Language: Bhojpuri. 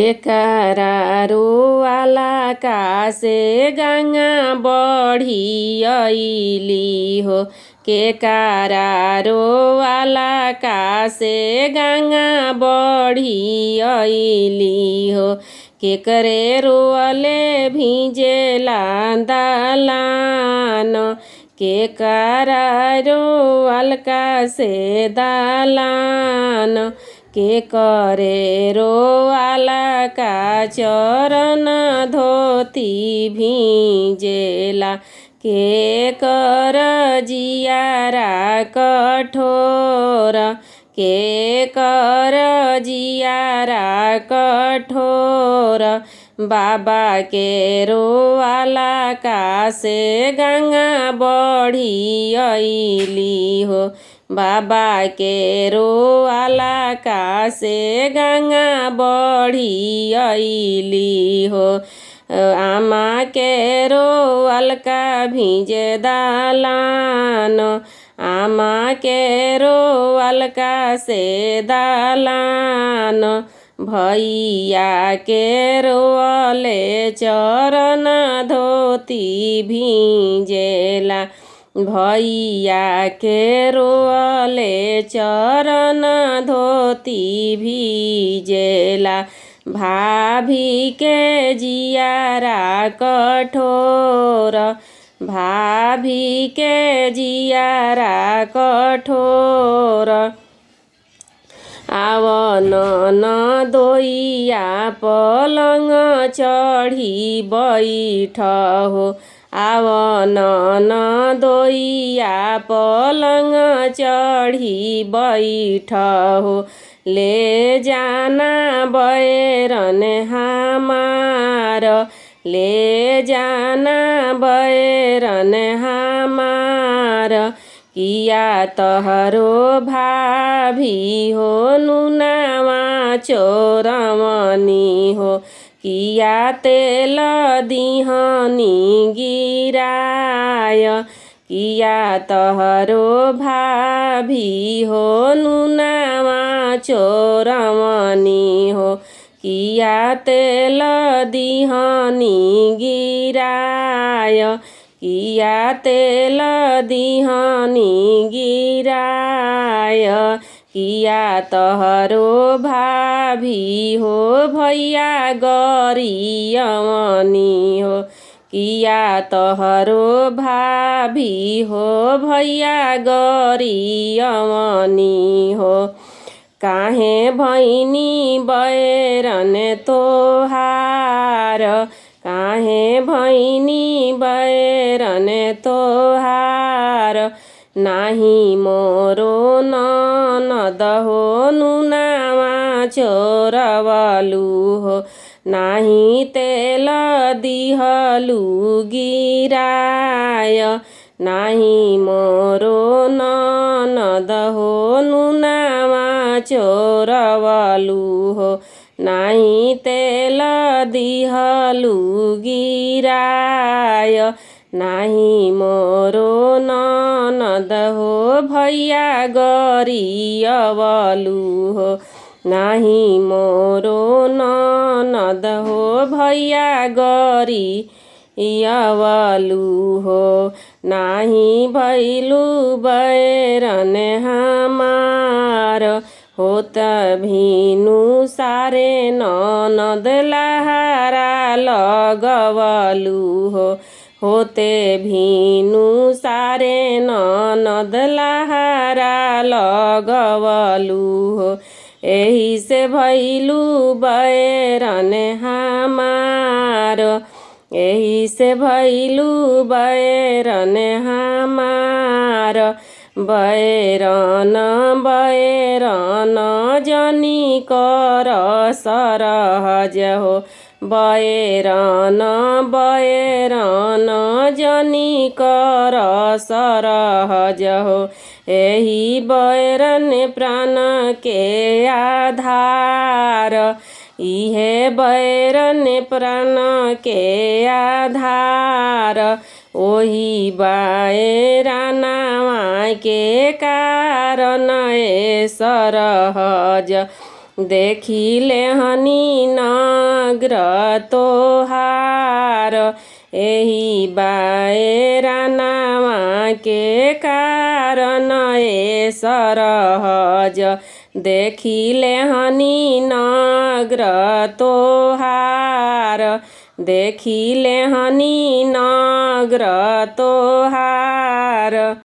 एकरारो वाला कासे गंगा बढ़ी अइली हो। के करारो वाला कासे गंगा बढ़ी अइली हो। के करे रोअले भिजेला दालान। के करारो अलका से दालान। के करे रोआला का चरण धोती भीजेला। के कर जियारा कठोर। के कर जियारा कठोर। बाबा के रोआला का से गंगा बढ़ी अइली हो। बाबा के रोआला का से गंगा बढ़ी अइली हो। आमा के रोअल का भीजे दालान। आमा के रोअल का से दालान। भैया के रोअले चरण धोती भीजेला। भैया के रोअले चरण धोती भीजेला। भाभी के जियारा कठोर। भाभी के जियारा कठोर। आवन न दोइया पलंग चढ़ी बैठ हो। आवन न दोइया पलंग चढ़ी बैठ हो। ले जाना बैरन हमार। ले जाना बैरन हमार। किया तहरो भाभी हो नुनावा चोरमनी हो। किया तेल दिहनी गिराय। किया तहरो भाभी हो नुनावा चोरमनी हो। किया तेल दिहनी गिराय। किया तेल दिहनी गिराय। किया तहरो भाभी हो भैया गरियमनी हो। किया तहरो भाभी हो भैया गरियमनी हो। काहे भैनी बैरन तोहार। काहे भैनी बैरन तोहार। नाही मोरो ननद हो नुनावा चोरवलु हो। नाही तेल दिहलु गिराय। नाही मोरो ननद हो नुनावा चोरवलु हो। नाही तेल दिहलु गिराय। नाही मोरो ननद हो भैया गरियवलु हो। नाही मोरो ननद हो भैया गरियवलु हो। नाही भैलु बैरन हमार। होत भीनु सारे ननद लहारा लगवलु हो। होते भीनु सारे ननद लहारा लगवलु हो। एही से भैलु बैरन हमार। एही से भैलु बैरन हमार। बैरन बैरन जनी कर सरहज हो। बैरन बैरन जनी कर सरहज हो। एही बैरन प्राण के आधार। इहे बैरन प्राण के आधार। ओही बैरनवा के कारण ए सरहज। देखिले हनी नग्र तोहार एही बाएरा नावा के कारण ए सरहज देखिले हनी नग्र तोहार देखिले हनी नग्र तोहार।